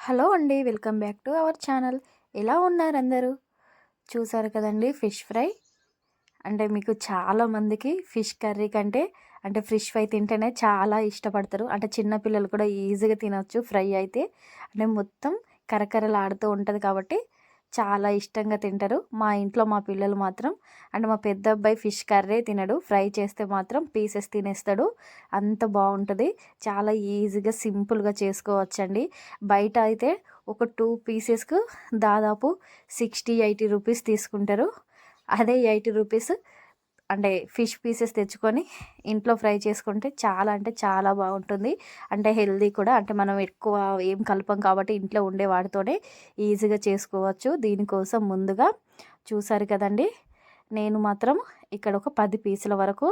Hello అండి, welcome back to our channel. ఎలా ఉన్నారు అందరూ? చూసారు కదండి ఫిష్ ఫ్రై. అంటే మీకు చాలామందికి ఫిష్ కర్రీ కంటే అంటే ఫిష్ ఫ్రై తింటేనే చాలా ఇష్టపడతారు. అంటే చిన్నపిల్లలు కూడా ఈజీగా తినొచ్చు ఫ్రై అయితే. అంటే మొత్తం కరకరలాడుతూ ఉంటుంది కాబట్టి చాలా ఇష్టంగా తింటారు. మా ఇంట్లో మా పిల్లలు మాత్రం అంటే మా పెద్ద అబ్బాయి ఫిష్ కర్రీ తినడు, ఫ్రై చేస్తే మాత్రం పీసెస్ తినేస్తాడు. అంత బాగుంటుంది. చాలా ఈజీగా సింపుల్గా చేసుకోవచ్చండి. బయట అయితే ఒక 2 పీసెస్కు దాదాపు 60-80 రూపీస్ తీసుకుంటారు. అదే 80 రూపీస్ అంటే ఫిష్ పీసెస్ తెచ్చుకొని ఇంట్లో ఫ్రై చేసుకుంటే చాలా అంటే చాలా బాగుంటుంది. అంటే హెల్దీ కూడా. అంటే మనం ఎక్కువ ఏం కలపం కాబట్టి ఇంట్లో ఉండే వాటితోనే ఈజీగా చేసుకోవచ్చు. దీనికోసం ముందుగా చూసారు కదండి, నేను మాత్రం ఇక్కడ ఒక 10 పీసుల వరకు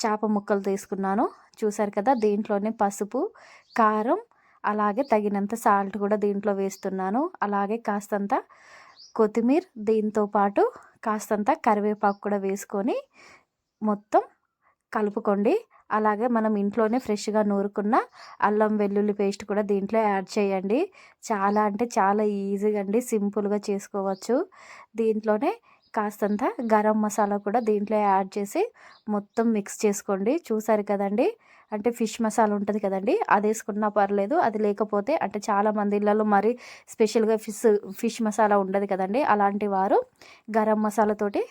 చేప ముక్కలు తీసుకున్నాను. చూసారు కదా, దీంట్లోనే పసుపు, కారం, అలాగే తగినంత సాల్ట్ కూడా దీంట్లో వేస్తున్నాను. అలాగే కాస్తంత కొత్తిమీర, దీంతో పాటు కాస్తంత కరివేపాకు కూడా వేసుకొని మొత్తం కలుపుకోండి. అలాగే మనం ఇంట్లోనే ఫ్రెష్గా నూరుకున్న అల్లం వెల్లుల్లి పేస్ట్ కూడా దీంట్లో యాడ్ చేయండి. చాలా అంటే చాలా ఈజీగా అండి, సింపుల్గా చేసుకోవచ్చు. దీంట్లోనే కాస్తంత గరం మసాలా కూడా దీంట్లో యాడ్ చేసి మొత్తం మిక్స్ చేసుకోండి. చూసారు కదండి, అంటే ఫిష్ మసాలా ఉంటుంది కదండి, అది వేసుకున్నా పర్లేదు. అది లేకపోతే అంటే చాలామంది ఇళ్ళలో మరి స్పెషల్గా ఫిష్ మసాలా ఉండదు కదండి, అలాంటి వారు గరం మసాలాతోటి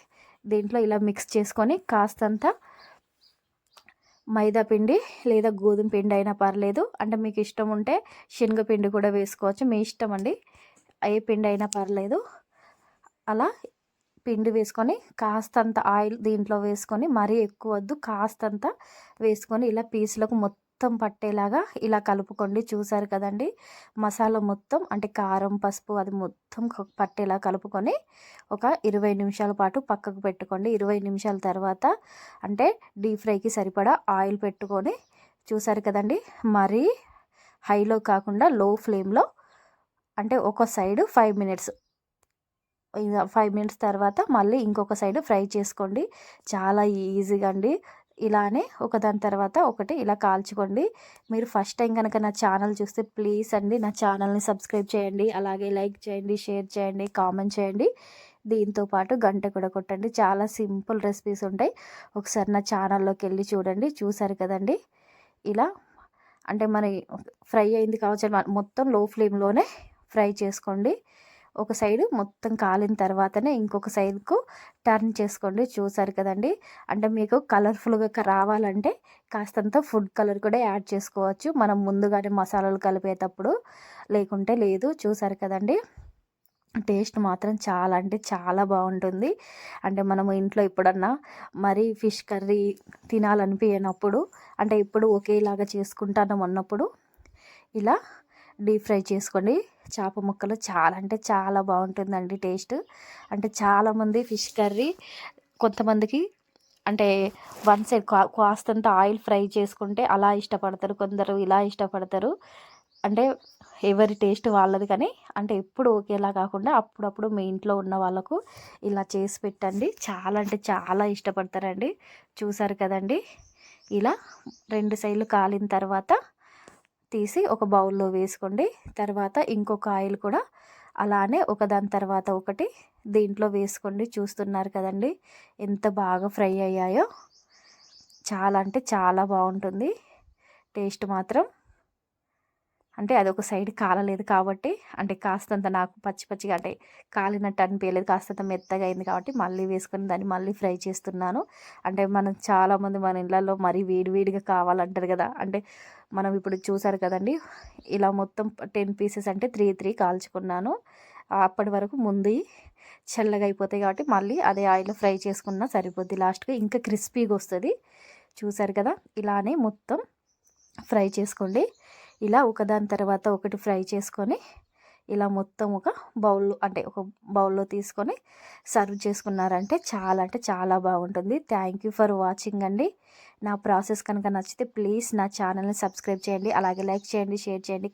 దీంట్లో ఇలా మిక్స్ చేసుకొని కాస్తంత మైదా పిండి లేదా గోధుమ పిండి అయినా పర్లేదు. అంటే మీకు ఇష్టం ఉంటే శనగపిండి కూడా వేసుకోవచ్చు, మీ ఇష్టం అండి. ఏ పిండి అయినా పర్లేదు. అలా పిండి వేసుకొని కాస్తంత ఆయిల్ దీంట్లో వేసుకొని, మరీ ఎక్కువ వద్దు, కాస్తంత వేసుకొని ఇలా పీసులకు మొత్తం పట్టేలాగా ఇలా కలుపుకోండి. చూసారు కదండి, మసాలా మొత్తం అంటే కారం, పసుపు అది మొత్తం పట్టేలా కలుపుకొని ఒక 20 నిమిషాల పాటు పక్కకు పెట్టుకోండి. 20 నిమిషాల తర్వాత అంటే డీప్ ఫ్రైకి సరిపడా ఆయిల్ పెట్టుకొని, చూసారు కదండి, మరీ హైలో కాకుండా లో ఫ్లేమ్లో అంటే ఒక సైడ్ 5 మినిట్స్, 5 మినిట్స్ తర్వాత మళ్ళీ ఇంకొక సైడ్ ఫ్రై చేసుకోండి. చాలా ఈజీగా అండి. ఇలానే ఒకదాని తర్వాత ఒకటి ఇలా కాల్చుకోండి. మీరు ఫస్ట్ టైం కనుక నా ఛానల్ చూస్తే ప్లీజ్ అండి నా ఛానల్ని సబ్స్క్రైబ్ చేయండి. అలాగే లైక్ చేయండి, షేర్ చేయండి, కామెంట్ చేయండి. దీంతో పాటు గంట కూడా కొట్టండి. చాలా సింపుల్ రెసిపీస్ ఉంటాయి. ఒకసారి నా ఛానల్లోకి వెళ్ళి చూడండి. చూసారు కదండి, ఇలా అంటే మరి ఫ్రై అయింది కావచ్చు, మొత్తం లో ఫ్లేమ్లోనే ఫ్రై చేసుకోండి. ఒక సైడు మొత్తం కాలిన తర్వాతనే ఇంకొక సైడ్కు టర్న్ చేసుకోండి. చూసారు కదండి, అంటే మీకు కలర్ఫుల్గా రావాలంటే కాస్తంత ఫుడ్ కలర్ కూడా యాడ్ చేసుకోవచ్చు మనం ముందుగానే మసాలాలు కలిపేటప్పుడు, లేకుంటే లేదు. చూసారు కదండి, టేస్ట్ మాత్రం చాలా అంటే చాలా బాగుంటుంది. అంటే మనము ఇంట్లో ఎప్పుడన్నా మరీ ఫిష్ కర్రీ తినాలనిపించినప్పుడు, అంటే ఎప్పుడు ఒకేలాగా చేసుకుంటాను అన్నప్పుడు ఇలా డీప్ ఫ్రై చేసుకోండి. చేప ముక్కలు చాలా అంటే చాలా బాగుంటుందండి టేస్ట్. అంటే చాలామంది ఫిష్ కర్రీ కొంతమందికి అంటే వన్ సైడ్ కాస్తంత ఆయిల్ ఫ్రై చేసుకుంటే అలా ఇష్టపడతారు, కొందరు ఇలా ఇష్టపడతారు. అంటే ఎవరి టేస్ట్ వాళ్ళది. కానీ అంటే ఎప్పుడు ఒకేలా కాకుండా అప్పుడప్పుడు మీ ఇంట్లో ఉన్న వాళ్ళకు ఇలా చేసి పెట్టండి. చాలా అంటే చాలా ఇష్టపడతారండి. చూసారు కదండి, ఇలా 2 సైడ్లు కాలిన తర్వాత తీసి ఒక బౌల్లో వేసుకోండి. తర్వాత ఇంకొక ఆయిల్ కూడా అలానే ఒకదాని తర్వాత ఒకటి దీంట్లో వేసుకోండి. చూస్తున్నారు కదండి ఎంత బాగా ఫ్రై అయ్యాయో. చాలా అంటే చాలా బాగుంటుంది టేస్ట్ మాత్రం. అంటే అదొక సైడ్ కాలలేదు కాబట్టి అంటే కాస్తంత నాకు పచ్చి పచ్చిగా అంటే కాలినట్టు అనిపించలేదు, కాస్తంత మెత్తగా అయింది కాబట్టి మళ్ళీ వేసుకొని దాన్ని మళ్ళీ ఫ్రై చేస్తున్నాను. అంటే మనం చాలామంది మన ఇళ్ళల్లో మరీ వేడివేడిగా కావాలంటారు కదా. అంటే మనం ఇప్పుడు చూసారు కదండి, ఇలా మొత్తం 10 పీసెస్ అంటే 3 కాల్చుకున్నాను. అప్పటి వరకు ముందు చల్లగా అయిపోతాయి కాబట్టి మళ్ళీ అదే ఆయిల్లో ఫ్రై చేసుకున్నా సరిపోద్ది. లాస్ట్గా ఇంకా క్రిస్పీగా వస్తుంది. చూసారు కదా, ఇలానే మొత్తం ఫ్రై చేసుకోండి. ఇలా ఒకదాని తర్వాత ఒకటి ఫ్రై చేసుకొని ఇలా మొత్తం ఒక బౌల్లో అంటే ఒక బౌల్లో తీసుకొని సర్వ్ చేసుకున్నారంటే చాలా అంటే చాలా బాగుంటుంది. థ్యాంక్ యూ ఫర్ వాచింగ్ అండి. నా ప్రాసెస్ కనుక నచ్చితే ప్లీజ్ నా ఛానల్ని సబ్స్క్రైబ్ చేయండి. అలాగే లైక్ చేయండి, షేర్ చేయండి.